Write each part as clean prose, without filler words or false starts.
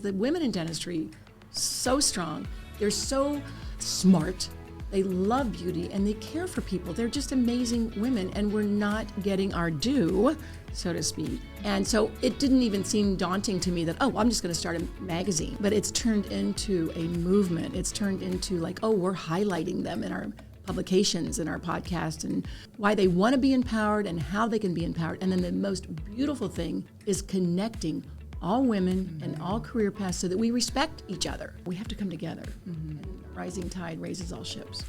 The women in dentistry, so strong. They're so smart. They love beauty and they care for people. They're just amazing women, and we're not getting our due, so to speak. And so it didn't even seem daunting to me that, oh, I'm just going to start a magazine. But it's turned into a movement. It's turned into like, oh, we're highlighting them in our publications and our podcast and why they want to be empowered and how they can be empowered. And then the most beautiful thing is connecting all women and all career paths so that we respect each other. We have to come together. And a rising tide raises all ships.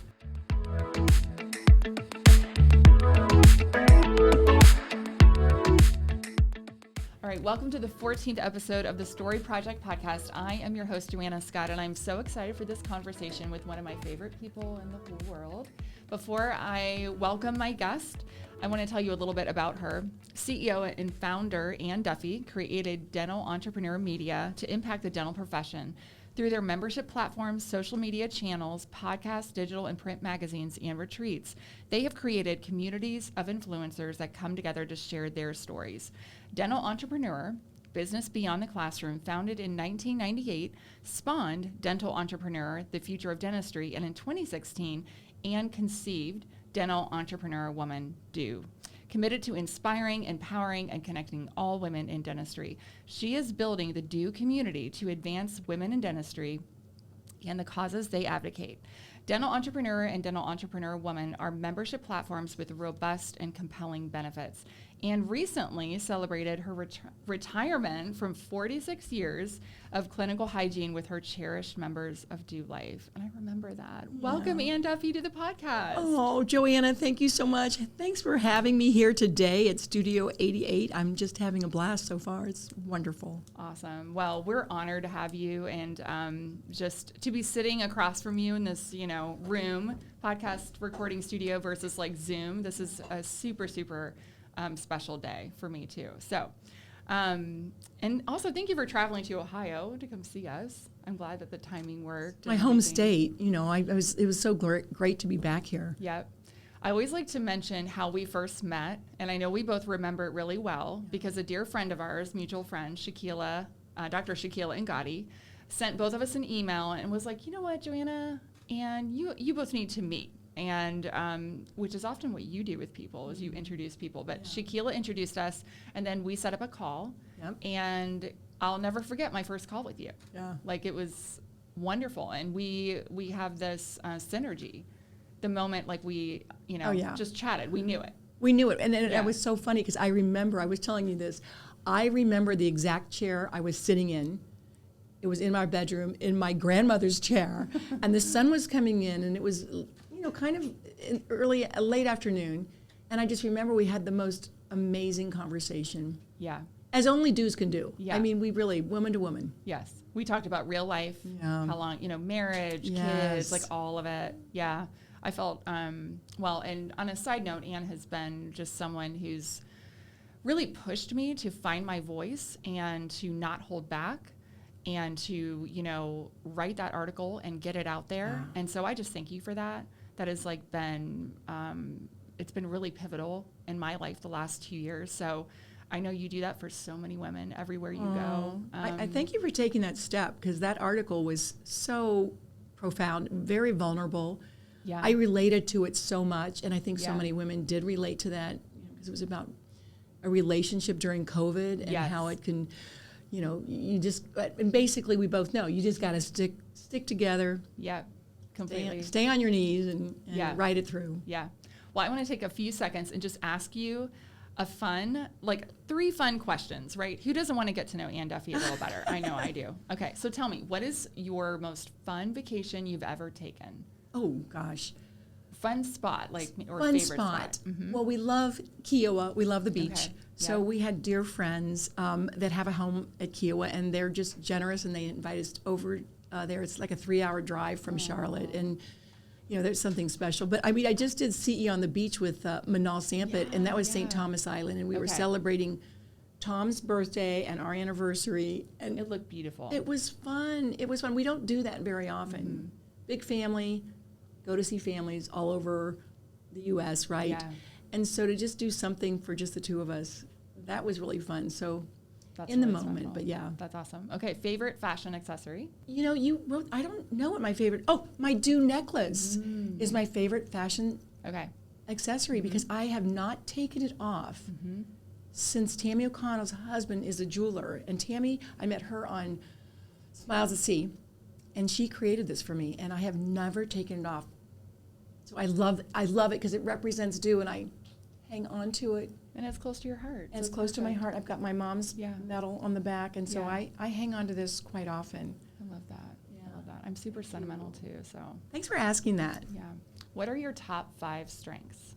All right, welcome to the 14th episode of the Story Project podcast. I am your host, Joanna Scott, and I'm so excited for this conversation with one of my favorite people in the whole world. Before I welcome my guest, I want to tell you a little bit about her. CEO and founder Ann Duffy created Dental Entrepreneur Media to impact the dental profession through their membership platforms, social media channels, podcasts, digital and print magazines, and retreats. They have created communities of influencers that come together to share their stories. Dental Entrepreneur, business beyond the classroom, founded in 1998, spawned Dental Entrepreneur, the future of dentistry, and in 2016, Ann conceived Dental Entrepreneur Woman Do, committed to inspiring, empowering, and connecting all women in dentistry. She is building the Do community to advance women in dentistry and the causes they advocate. Dental Entrepreneur and Dental Entrepreneur Woman are membership platforms with robust and compelling benefits, and recently celebrated her retirement from 46 years of clinical hygiene with her cherished members of Do Life. And I remember that. Yeah. Welcome, Ann Duffy, to the podcast. Oh, Joanna, thank you so much. Thanks for having me here today at Studio 88. I'm just having a blast so far. It's wonderful. Awesome. Well, we're honored to have you, and just to be sitting across from you in this, room, podcast recording studio versus like Zoom. This is a super, super special day for me too. So, and also thank you for traveling to Ohio to come see us. I'm glad that the timing worked. My home state, it was so great to be back here. Yep. I always like to mention how we first met, and I know we both remember it really well because a dear friend of ours, mutual friend, Shaquila, Dr. Shaquila Ngati, sent both of us an email and was like, you know what, Joanna, and you both need to meet. And which is often what you do with people is you introduce people. But yeah. Shaquila introduced us, and then we set up a call. Yep. And I'll never forget my first call with you. Yeah. Like, it was wonderful. And we have this synergy. The moment, like, we, just chatted. We knew it. We knew it. And it was so funny because I was telling you this. I remember the exact chair I was sitting in. It was in my bedroom, in my grandmother's chair. And the sun was coming in, and it was kind of late afternoon, and I just remember we had the most amazing conversation. Yeah. As only dudes can do. Yeah. I mean, we really, woman to woman. Yes. We talked about real life, how long, marriage, kids, like all of it. Yeah. I felt, well, and on a side note, Ann has been just someone who's really pushed me to find my voice and to not hold back and to, write that article and get it out there. Yeah. And so I just thank you for that. That has been, it's been really pivotal in my life the last 2 years. So I know you do that for so many women everywhere you go. I thank you for taking that step because that article was so profound, very vulnerable. Yeah. I related to it so much, and I think so many women did relate to that because it was about a relationship during COVID and how it can, and basically we both know you just got to stick together. Yeah. Completely. Stay on your knees and ride it through. Yeah. Well, I want to take a few seconds and just ask you three fun questions, right? Who doesn't want to get to know Ann Duffy a little better? I know I do. Okay, so tell me, what is your most fun vacation you've ever taken? Oh, gosh. Fun spot, or fun favorite spot. Mm-hmm. Well, we love Kiowa. We love the beach. Okay. So we had dear friends that have a home at Kiowa, and they're just generous, and they invite us over there. It's like a 3-hour drive from Charlotte, and there's something special. But I mean, I just did CE on the beach with Manal Sampit, and that was St. Thomas Island, and we were celebrating Tom's birthday and our anniversary, and it looked beautiful. It was fun. We don't do that very often. Mm-hmm. Big family, go to see families all over the U.S., right? Yeah. And so to just do something for just the two of us, that was really fun. So That's in the really moment, special. but yeah. That's awesome. Okay, favorite fashion accessory? You know, you wrote, I don't know what my favorite, my dew necklace is my favorite fashion Okay. accessory because I have not taken it off since Tammy O'Connell's husband is a jeweler. And Tammy, I met her on Smiles at Sea, and she created this for me, and I have never taken it off. So I love it because it represents dew, and I hang on to it. And it's close to your heart. And it's close to my heart. I've got my mom's medal on the back, and so I hang on to this quite often. I love that. I love that. I'm super sentimental too, so. Thanks for asking that. Yeah. What are your top 5 strengths?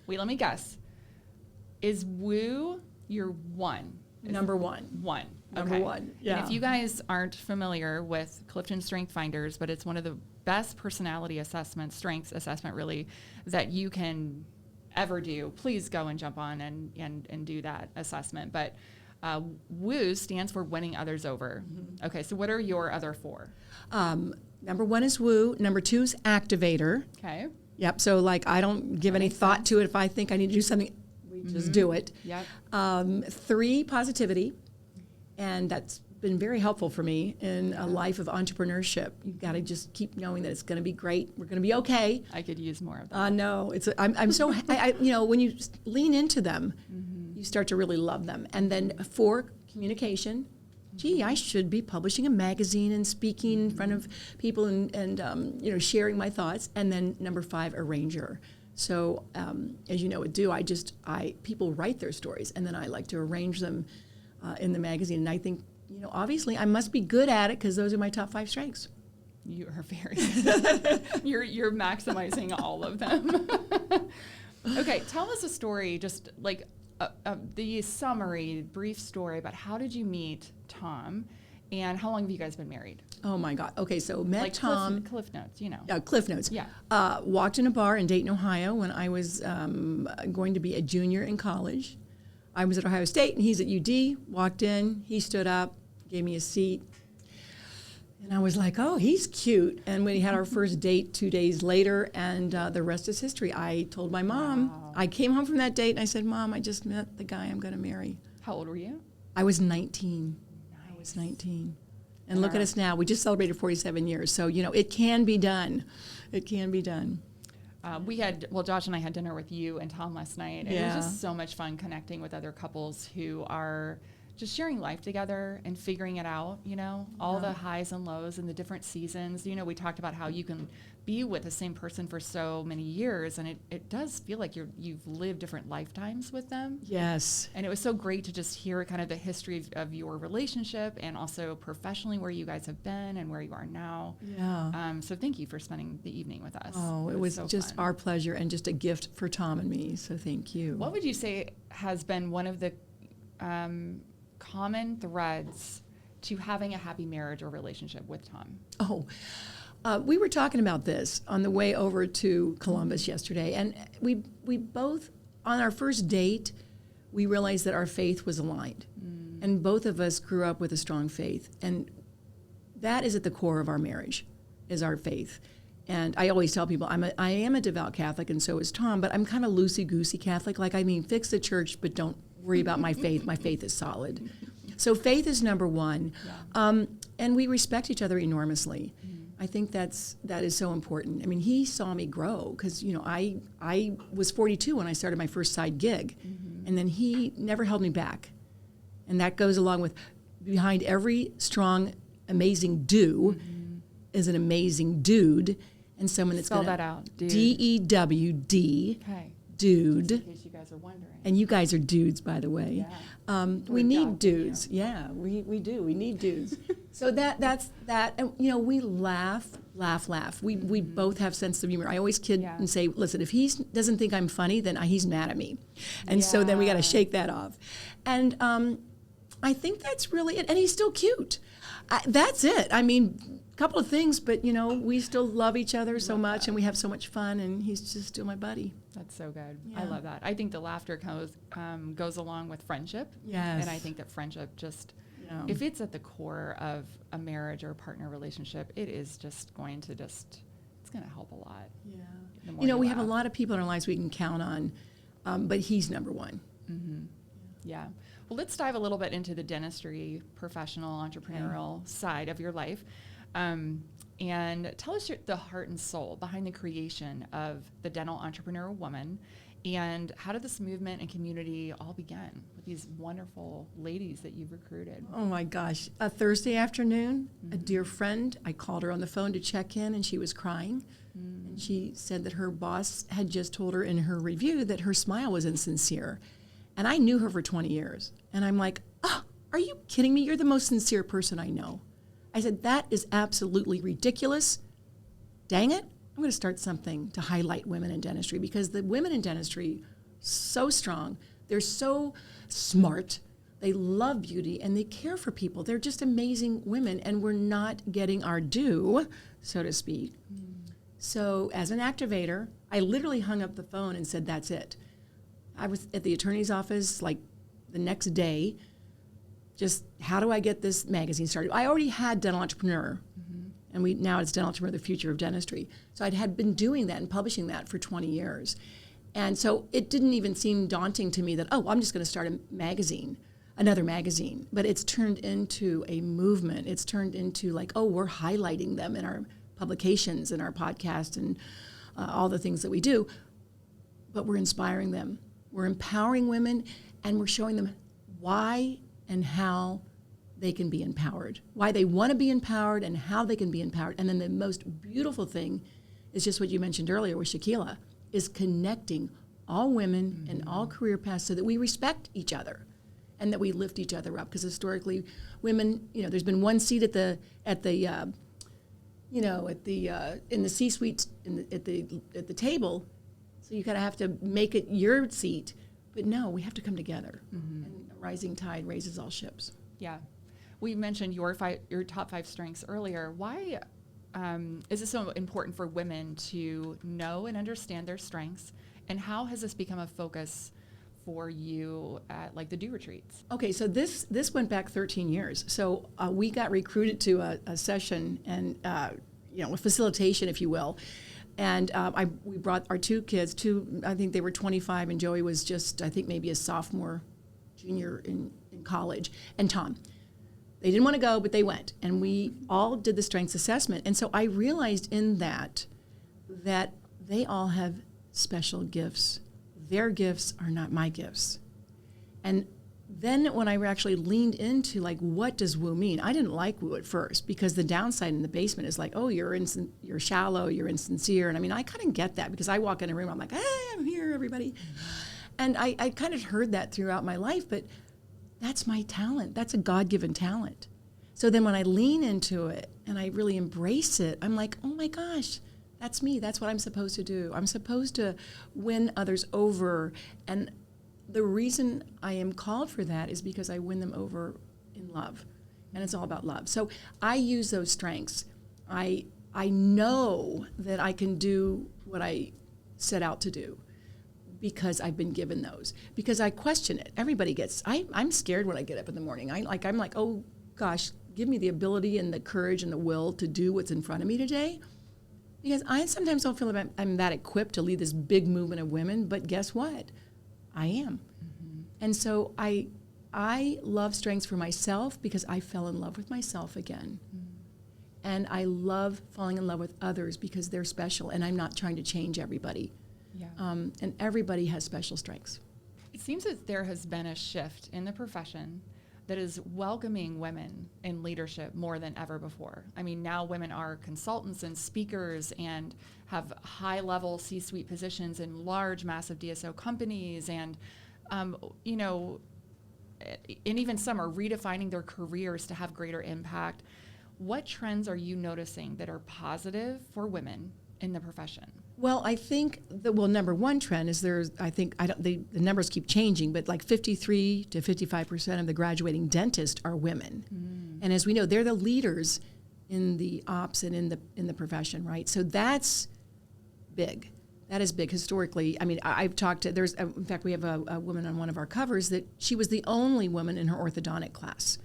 Wait, let me guess. Is woo your one? Number one. One. Number one. Yeah. And if you guys aren't familiar with Clifton Strength Finders, but it's one of the best personality assessments, strengths assessment really, that you can ever do, please go and jump on and do that assessment. But WOO stands for winning others over. Okay, so what are your other 4? Number 1 is woo. Number 2 is activator. Okay. Yep. So like I don't give any thought to it. If I think I need to do something, we just do it. Yep. 3, positivity, and that's been very helpful for me in a life of entrepreneurship. You've got to just keep knowing that it's going to be great. We're going to be okay. I could use more of that. No, I'm so when you lean into them, you start to really love them. And then 4, communication. Gee, I should be publishing a magazine and speaking in front of people and sharing my thoughts. And then number 5, arranger. So as you know, with Do, people write their stories, and then I like to arrange them in the magazine. And I think, obviously I must be good at it because those are my top 5 strengths. You are very you're maximizing all of them. Okay, tell us a story, just like the summary, brief story about how did you meet Tom, and how long have you guys been married? Oh my God. Okay, so met like Tom. Cliff Notes, Cliff Notes. Yeah. Walked in a bar in Dayton, Ohio when I was going to be a junior in college. I was at Ohio State and he's at UD. Walked in, he stood up, gave me a seat. And I was like, oh, he's cute. And we had our first date 2 days later, and the rest is history. I told my mom. Wow. I came home from that date and I said, Mom, I just met the guy I'm going to marry. How old were you? I was 19. Nice. I was 19. And look at us now. We just celebrated 47 years. So, it can be done. It can be done. Josh and I had dinner with you and Tom last night. And it was just so much fun connecting with other couples who are just sharing life together and figuring it out, all the highs and lows and the different seasons. We talked about how you can be with the same person for so many years, and it does feel like you've lived different lifetimes with them. Yes. And it was so great to just hear kind of the history of your relationship, and also professionally where you guys have been and where you are now. Yeah. So thank you for spending the evening with us. Oh, it was so just fun. our pleasure and just a gift for Tom and me. So thank you. What would you say has been one of the common threads to having a happy marriage or relationship with Tom? We were talking about this on the way over to Columbus yesterday, and we both, on our first date, we realized that our faith was aligned. And both of us grew up with a strong faith. And that is at the core of our marriage, is our faith. And I always tell people, I am a devout Catholic, and so is Tom, but I'm kind of loosey-goosey Catholic. Fix the church, but don't worry about my faith. My faith is solid. So faith is number 1. Yeah. And we respect each other enormously. I think that is so important. I mean, he saw me grow because, I was 42 when I started my first side gig. And then he never held me back. And that goes along with behind every strong, amazing do is an amazing dude. And someone that's going to... Spell that out. Dude. D-E-W-D. Okay. Dude. Just in case you guys are wondering. And you guys are dudes, by the way. Yeah. We need dudes. Yeah, we do. We need dudes. So that's that. And, we laugh. We both have sense of humor. I always kid and say, listen, if he doesn't think I'm funny, then he's mad at me. And so then we got to shake that off. And I think that's really it. And he's still cute. That's it. I mean, a couple of things, but, we still love each other so much, and we have so much fun, and he's just still my buddy. That's so good. Yeah. I love that. I think the laughter goes along with friendship. Yes. And I think that friendship just, if it's at the core of a marriage or a partner relationship, it is just going to it's going to help a lot. Yeah. We have a lot of people in our lives we can count on, but he's number 1. Mm-hmm. Yeah. let's dive a little bit into the dentistry professional entrepreneurial side of your life. And tell us the heart and soul behind the creation of the dental entrepreneur woman, and how did this movement and community all begin with these wonderful ladies that you've recruited? Oh my gosh. A Thursday afternoon, a dear friend, I called her on the phone to check in, and she was crying. And she said that her boss had just told her in her review that her smile was insincere. And I knew her for 20 years. And I'm like, oh, are you kidding me? You're the most sincere person I know. I said, that is absolutely ridiculous. Dang it. I'm going to start something to highlight women in dentistry, because the women in dentistry, so strong. They're so smart. They love beauty and they care for people. They're just amazing women, and we're not getting our due, so to speak. So as an activator, I literally hung up the phone and said, that's it. I was at the attorney's office like the next day, just how do I get this magazine started? I already had Dental Entrepreneur, and now it's Dental Entrepreneur, the Future of Dentistry. So had been doing that and publishing that for 20 years. And so it didn't even seem daunting to me that, oh, I'm just going to start a magazine, another magazine. But it's turned into a movement. It's turned into like, oh, we're highlighting them in our publications and our podcast and all the things that we do. But we're inspiring them. We're empowering women, and we're showing them why and how they can be empowered, why they want to be empowered and how they can be empowered. And then the most beautiful thing is just what you mentioned earlier with Shaquila, is connecting all women and all career paths so that we respect each other and that we lift each other up. Because historically, women, there's been one seat in the C-suite at the table, so you kind of have to make it your seat. But no, we have to come together. And a rising tide raises all ships. Yeah. We mentioned your top 5 strengths earlier. Why is it so important for women to know and understand their strengths? And how has this become a focus for you at like the Do Retreats? Okay, so this went back 13 years. So we got recruited to a session and, a facilitation, if you will. And we brought our 2 kids, I think they were 25, and Joey was just, I think maybe a sophomore, junior in college, and Tom. They didn't want to go, but they went. And we all did the strengths assessment. And so I realized in that they all have special gifts. Their gifts are not my gifts. And then when I actually leaned into like, what does woo mean? I didn't like woo at first, because the downside in the basement is like, oh, you're shallow, you're insincere. And I mean, I kind of get that, because I walk in a room, I'm like, hey, I'm here, everybody. And I kind of heard that throughout my life, but that's my talent. That's a God-given talent. So then when I lean into it and I really embrace it, I'm like, oh my gosh, that's me. That's what I'm supposed to do. I'm supposed to win others over. And the reason I am called for that is because I win them over in love. And it's all about love. So I use those strengths. I know that I can do what I set out to do, because I've been given those. Because I question it. Everybody I'm scared when I get up in the morning. I'm like, oh gosh, give me the ability and the courage and the will to do what's in front of me today. Because I sometimes don't feel like I'm that equipped to lead this big movement of women, but guess what? I am. And so I love strengths for myself, because I fell in love with myself again. And I love falling in love with others, because they're special, and I'm not trying to change everybody. Yeah. And everybody has special strengths. It seems that there has been a shift in the profession that is welcoming women in leadership more than ever before. I mean, now women are consultants and speakers and have high-level C-suite positions in large, massive DSO companies, and and even some are redefining their careers to have greater impact. What trends are you noticing that are positive for women in the profession? Well, I think number one trend is the numbers keep changing, but like 53 to 55% of the graduating dentists are women. And as we know, they're the leaders in the ops and in the profession, right? So that's big. That is big historically. I mean, I've talked to, in fact, we have a woman on one of our covers that she was the only woman in her orthodontic class.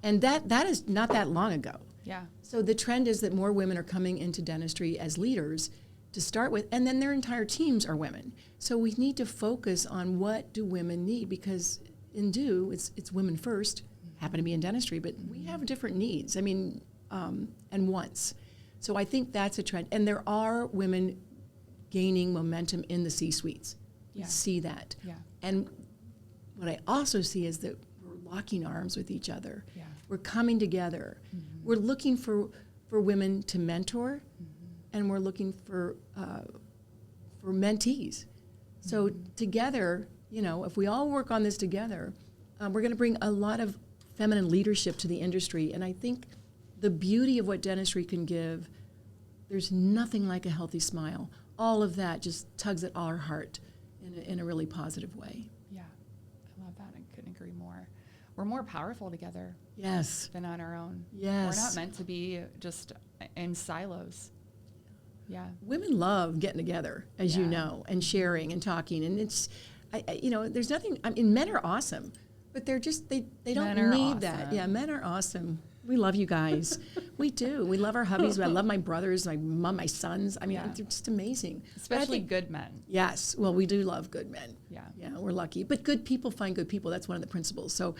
And that is not that long ago. Yeah. So the trend is that more women are coming into dentistry as leaders to start with, and then their entire teams are women. So we need to focus on what do women need, because in Do, it's women first, happen to be in dentistry, but we have different needs. I mean, and wants. So I think that's a trend. And there are women gaining momentum in the C-suites. Yeah. We see that. Yeah. And what I also see is that we're locking arms with each other. Yeah. We're coming together. We're looking for women to mentor, and we're looking for mentees. So together, you know, if we all work on this together, we're going to bring a lot of feminine leadership to the industry. And I think the beauty of what dentistry can give, there's nothing like a healthy smile. All of that just tugs at our heart in a really positive way. Yeah, I love that. I couldn't agree more. We're more powerful together. Yes. Than on our own. Yes. We're not meant to be just in silos. Yeah. Women love getting together, as you know, and sharing and talking. And it's, you know, there's nothing, I mean, men are awesome, but they're just, they don't need that. Yeah, men are awesome. We love you guys. We do. We love our hubbies. I love my brothers, my mom, my sons. I mean, they're just amazing. Especially good men. Yes. Well, we do love good men. Yeah. Yeah, we're lucky. But good people find good people. That's one of the principles. So,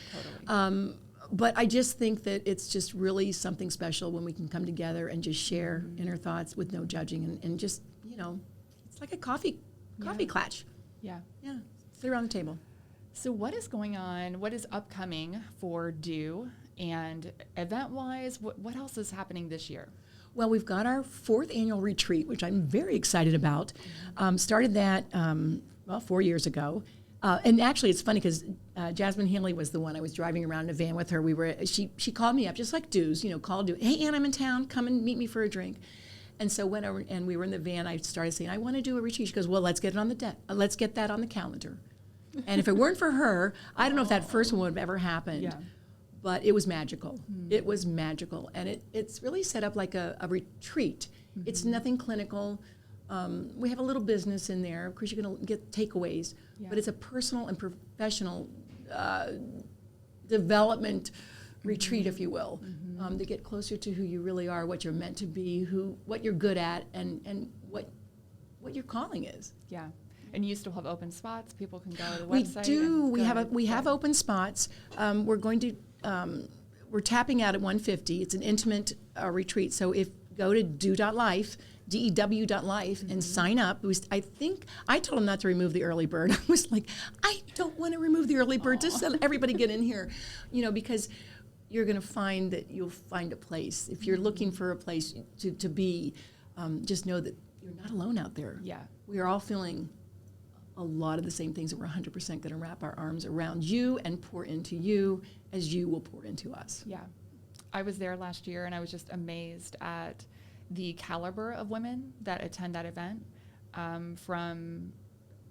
Totally. but I just think that it's just really something special when we can come together and just share inner thoughts with no judging and just, you know, it's like a coffee clatch. Yeah. Yeah. Sit around the table. So what is going on? What is upcoming for Do? And event-wise, what else is happening this year? Well, we've got our 4th annual retreat, which I'm very excited about. Started that, 4 years ago. And actually, it's funny because Jasmine Haley was the one. I was driving around in a van with her. She called me up, just like Do's, you know, called Do. Hey, Ann, I'm in town. Come and meet me for a drink. And so went over, and we were in the van. I started saying, I want to do a retreat. She goes, well, let's get it on let's get that on the calendar. And if it weren't for her, I don't know if that first one would have ever happened. Yeah. But it was magical. It was magical. And it's really set up like a retreat. It's nothing clinical. We have a little business in there. Of course, you're going to get takeaways. Yeah. But it's a personal and professional development retreat, if you will, to get closer to who you really are, what you're meant to be, what you're good at, and what your calling is. Yeah. And you still have open spots? People can go to the We website? do. We have open spots. We're going to we're tapping out at 150. It's an intimate retreat. So if go to do.life, DEW.life, and sign up. I think I told them not to remove the early bird. I was like, I don't want to remove the early bird. Just let everybody get in here, you know, because you're going to find that you'll find a place. If you're looking for a place to be, just know that you're not alone out there. Yeah. We are all feeling a lot of the same things, and we're 100% going to wrap our arms around you and pour into you as you will pour into us. Yeah. I was there last year, and I was just amazed at the caliber of women that attend that event, from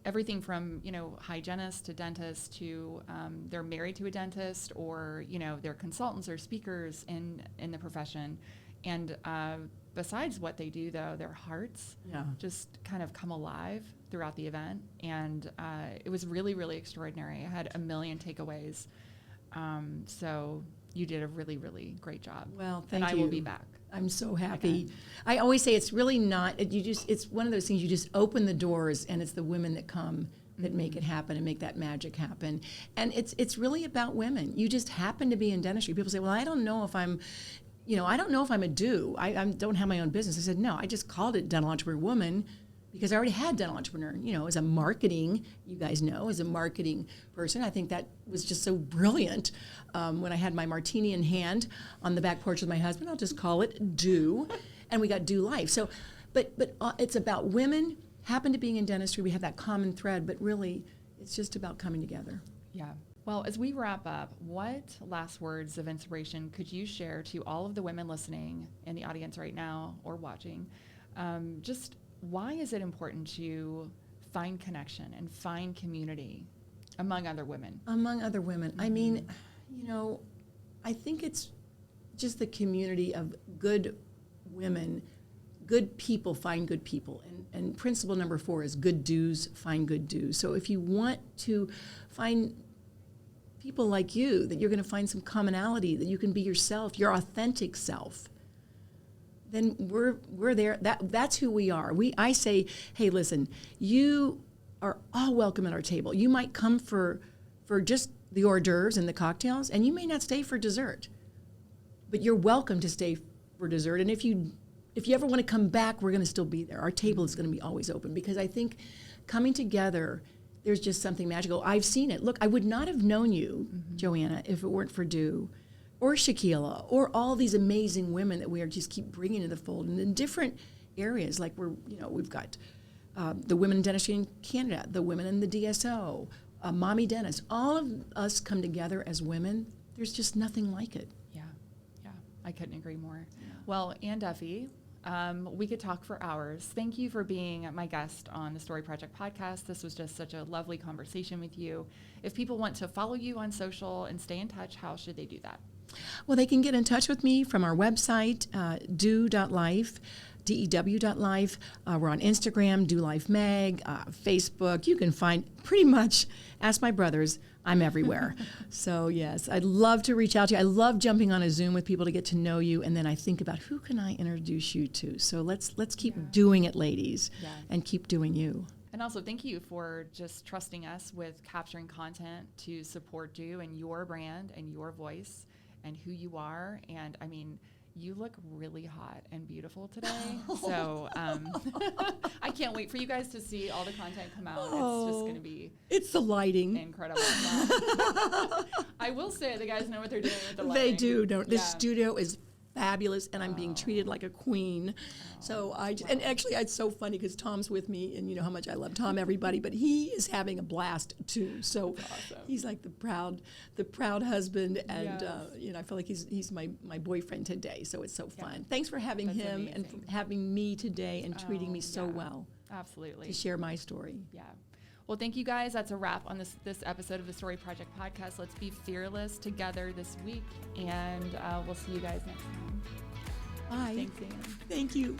everything from, you know, hygienists to dentists to they're married to a dentist, or, you know, they're consultants or speakers in the profession. And besides what they do, though, their hearts just kind of come alive throughout the event. And it was really, really extraordinary. I had a million takeaways. So you did a really, really great job. Well, thank you. And I will be back. I'm so happy. I always say it's really not, it's one of those things, you just open the doors and it's the women that come that make it happen and make that magic happen. And it's really about women. You just happen to be in dentistry. People say, well, I don't know if I'm a do. I don't have my own business. I said, no, I just called it Dental Entrepreneur Woman because I already had Dental Entrepreneur. You know, as a marketing, you guys know, as a marketing person, I think that was just so brilliant. When I had my martini in hand on the back porch with my husband, I'll just call it Do, and we got Do Life. So, but it's about women happen to being in dentistry. We have that common thread, but really, it's just about coming together. Yeah. Well, as we wrap up, what last words of inspiration could you share to all of the women listening in the audience right now or watching? Just why is it important to find connection and find community among other women? Among other women. I mean, you know, I think it's just the community of good women. Good people find good people. And principle number 4 is good do's find good do's. So if you want to find people like you, that you're going to find some commonality, that you can be yourself, your authentic self, then we're there. That's who we are. I say, hey, listen, you are all welcome at our table. You might come for just the hors d'oeuvres and the cocktails, and you may not stay for dessert, but you're welcome to stay for dessert. And if you ever want to come back, we're going to still be there. Our table is going to be always open, because I think coming together, there's just something magical. I've seen it. Look, I would not have known you, Joanna, if it weren't for Du or Shaquila or all these amazing women that we are just keep bringing to the fold, and in different areas. Like we've got the women in dentistry in Canada, the women in the DSO, mommy dentists. All of us come together as women. There's just nothing like it. Yeah, I couldn't agree more. Yeah. Well, Ann Duffy, we could talk for hours. Thank you for being my guest on the Story Project podcast. This was just such a lovely conversation with you. If people want to follow you on social and stay in touch, how should they do that? Well, they can get in touch with me from our website, dew.life, dew.life. We're on Instagram, Do Life Mag, Facebook. You can find pretty much, ask my brothers, I'm everywhere. So yes, I'd love to reach out to you. I love jumping on a Zoom with people to get to know you, and then I think about who can I introduce you to. So let's keep doing it, ladies, and keep doing you. And also, thank you for just trusting us with capturing content to support you and your brand and your voice and who you are. And I mean, you look really hot and beautiful today. So I can't wait for you guys to see all the content come out. It's just going to be... It's the lighting. Incredible. I will say the guys know what they're doing with the lighting. They do, don't they? The studio is fabulous, and I'm being treated like a queen. So and actually it's so funny because Tom's with me, and you know how much I love Tom, everybody, but he is having a blast too. So awesome. He's like the proud husband, and I feel like he's my boyfriend today. So it's so fun. Thanks for having him and for having me today and treating me so well. Absolutely. To share my story. Yeah. Well, thank you guys. That's a wrap on this episode of the Story Project podcast. Let's be fearless together this week, and we'll see you guys next time. Bye. Thanks, Ann. Thank you.